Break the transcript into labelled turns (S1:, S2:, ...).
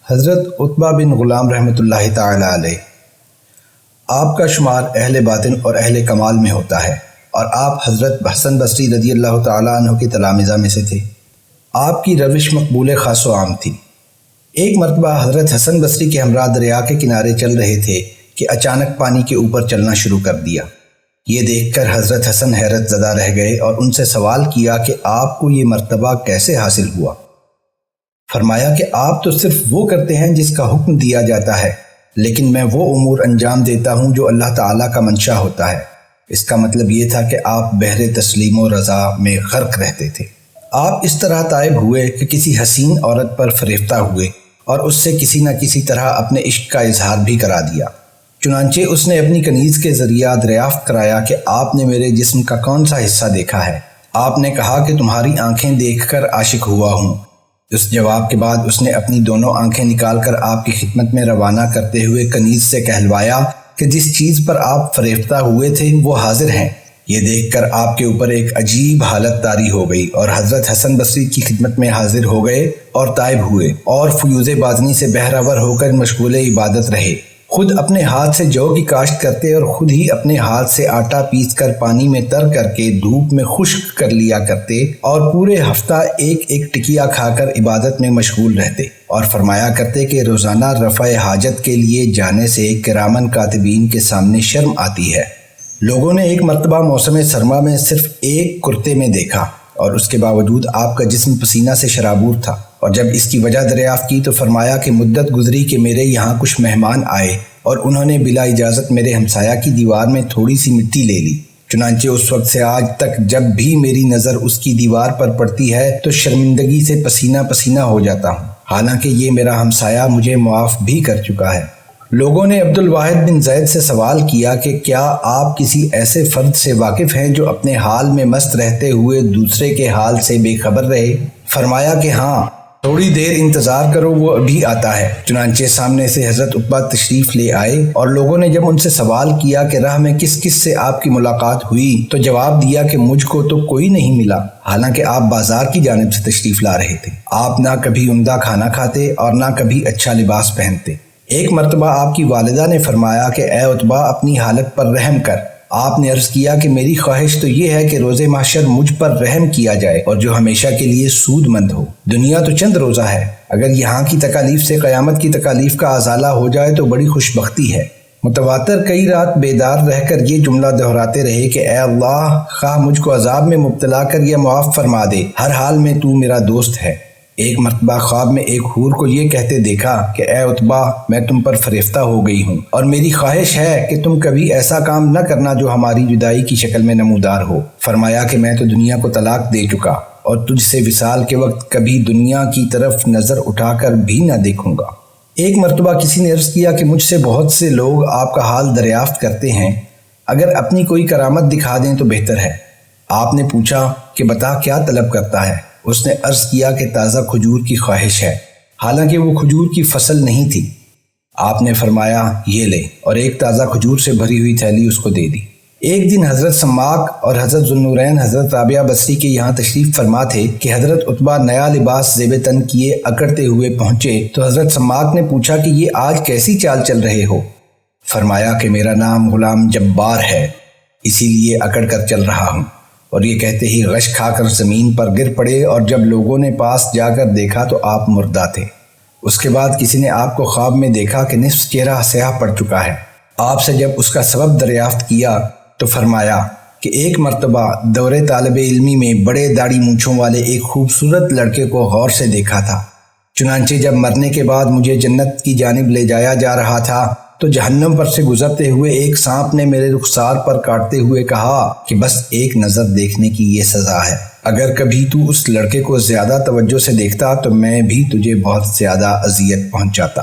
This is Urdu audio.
S1: حضرت عتبہ بن غلام رحمۃ اللہ تعالی علیہ، آپ کا شمار اہل باطن اور اہل کمال میں ہوتا ہے، اور آپ حضرت حسن بصری رضی اللہ تعالیٰ عنہ کے تلامذہ میں سے تھے۔ آپ کی روش مقبول خاص و عام تھی۔ ایک مرتبہ حضرت حسن بصری کے ہمراہ دریا کے کنارے چل رہے تھے کہ اچانک پانی کے اوپر چلنا شروع کر دیا۔ یہ دیکھ کر حضرت حسن حیرت زدہ رہ گئے اور ان سے سوال کیا کہ آپ کو یہ مرتبہ کیسے حاصل ہوا؟ فرمایا کہ آپ تو صرف وہ کرتے ہیں جس کا حکم دیا جاتا ہے، لیکن میں وہ امور انجام دیتا ہوں جو اللہ تعالیٰ کا منشا ہوتا ہے۔ اس کا مطلب یہ تھا کہ آپ بحر تسلیم و رضا میں غرق رہتے تھے۔ آپ اس طرح تائب ہوئے کہ کسی حسین عورت پر فریفتہ ہوئے اور اس سے کسی نہ کسی طرح اپنے عشق کا اظہار بھی کرا دیا۔ چنانچہ اس نے اپنی کنیز کے ذریعہ دریافت کرایا کہ آپ نے میرے جسم کا کون سا حصہ دیکھا ہے؟ آپ نے کہا کہ تمہاری آنکھیں دیکھ کر عاشق ہوا ہوں۔ اس جواب کے بعد اس نے اپنی دونوں آنکھیں نکال کر آپ کی خدمت میں روانہ کرتے ہوئے کنیز سے کہلوایا کہ جس چیز پر آپ فریفتہ ہوئے تھے وہ حاضر ہیں۔ یہ دیکھ کر آپ کے اوپر ایک عجیب حالت طاری ہو گئی اور حضرت حسن بصری کی خدمت میں حاضر ہو گئے اور تائب ہوئے اور فیوض باطنی سے بہرہ ہو کر مشغول عبادت رہے۔ خود اپنے ہاتھ سے جو کی کاشت کرتے اور خود ہی اپنے ہاتھ سے آٹا پیس کر پانی میں تر کر کے دھوپ میں خشک کر لیا کرتے اور پورے ہفتہ ایک ایک ٹکیا کھا کر عبادت میں مشغول رہتے، اور فرمایا کرتے کہ روزانہ رفع حاجت کے لیے جانے سے کرامن کاتبین کے سامنے شرم آتی ہے۔ لوگوں نے ایک مرتبہ موسم سرما میں صرف ایک کرتے میں دیکھا، اور اس کے باوجود آپ کا جسم پسینہ سے شرابور تھا، اور جب اس کی وجہ دریافت کی تو فرمایا کہ مدت گزری کہ میرے یہاں کچھ مہمان آئے اور انہوں نے بلا اجازت میرے ہمسایہ کی دیوار میں تھوڑی سی مٹی لے لی۔ چنانچہ اس وقت سے آج تک جب بھی میری نظر اس کی دیوار پر پڑتی ہے تو شرمندگی سے پسینہ پسینہ ہو جاتا ہوں، حالانکہ یہ میرا ہمسایہ مجھے معاف بھی کر چکا ہے۔ لوگوں نے عبد الواحد بن زید سے سوال کیا کہ کیا آپ کسی ایسے فرد سے واقف ہیں جو اپنے حال میں مست رہتے ہوئے دوسرے کے حال سے بے خبر رہے؟ فرمایا کہ ہاں، تھوڑی دیر انتظار کرو، وہ ابھی آتا ہے۔ چنانچہ سامنے سے حضرت عتبہ تشریف لے آئے، اور لوگوں نے جب ان سے سوال کیا کہ راہ میں کس کس سے آپ کی ملاقات ہوئی تو جواب دیا کہ مجھ کو تو کوئی نہیں ملا، حالانکہ آپ بازار کی جانب سے تشریف لا رہے تھے۔ آپ نہ کبھی عمدہ کھانا کھاتے اور نہ کبھی اچھا لباس پہنتے۔ ایک مرتبہ آپ کی والدہ نے فرمایا کہ اے عتبہ، اپنی حالت پر رحم کر۔ آپ نے عرض کیا کہ میری خواہش تو یہ ہے کہ روز محشر مجھ پر رحم کیا جائے اور جو ہمیشہ کے لیے سود مند ہو۔ دنیا تو چند روزہ ہے، اگر یہاں کی تکالیف سے قیامت کی تکالیف کا ازالہ ہو جائے تو بڑی خوش بختی ہے۔ متواتر کئی رات بیدار رہ کر یہ جملہ دہراتے رہے کہ اے اللہ، خواہ مجھ کو عذاب میں مبتلا کر یا معاف فرما دے، ہر حال میں تو میرا دوست ہے۔ ایک مرتبہ خواب میں ایک حور کو یہ کہتے دیکھا کہ اے عتبہ، میں تم پر فریفتہ ہو گئی ہوں، اور میری خواہش ہے کہ تم کبھی ایسا کام نہ کرنا جو ہماری جدائی کی شکل میں نمودار ہو۔ فرمایا کہ میں تو دنیا کو طلاق دے چکا اور تجھ سے وصال کے وقت کبھی دنیا کی طرف نظر اٹھا کر بھی نہ دیکھوں گا۔ ایک مرتبہ کسی نے عرض کیا کہ مجھ سے بہت سے لوگ آپ کا حال دریافت کرتے ہیں، اگر اپنی کوئی کرامت دکھا دیں تو بہتر ہے۔ آپ نے پوچھا کہ بتا کیا طلب کرتا ہے؟ اس نے عرض کیا کہ تازہ کھجور کی خواہش ہے، حالانکہ وہ کھجور کی فصل نہیں تھی۔ آپ نے فرمایا یہ لے، اور ایک تازہ کھجور سے بھری ہوئی تھیلی اس کو دے دی۔ ایک دن حضرت سماک اور حضرت ذوالنورین حضرت رابعہ بصری کے یہاں تشریف فرما تھے کہ حضرت عتبہ نیا لباس زیب تن کیے اکڑتے ہوئے پہنچے تو حضرت سماک نے پوچھا کہ یہ آج کیسی چال چل رہے ہو؟ فرمایا کہ میرا نام غلام جبار ہے، اسی لیے اکڑ کر چل رہا ہوں۔ اور یہ کہتے ہی غش کھا کر زمین پر گر پڑے، اور جب لوگوں نے پاس جا کر دیکھا تو آپ مردہ تھے۔ اس کے بعد کسی نے آپ کو خواب میں دیکھا کہ نصف چہرہ سیاہ پڑ چکا ہے۔ آپ سے جب اس کا سبب دریافت کیا تو فرمایا کہ ایک مرتبہ دور طالب علمی میں بڑے داڑھی مونچھوں والے ایک خوبصورت لڑکے کو غور سے دیکھا تھا۔ چنانچہ جب مرنے کے بعد مجھے جنت کی جانب لے جایا جا رہا تھا تو جہنم پر سے گزرتے ہوئے ایک سانپ نے میرے رخسار پر کاٹتے ہوئے کہا کہ بس ایک نظر دیکھنے کی یہ سزا ہے، اگر کبھی تو اس لڑکے کو زیادہ توجہ سے دیکھتا تو میں بھی تجھے بہت زیادہ اذیت پہنچاتا۔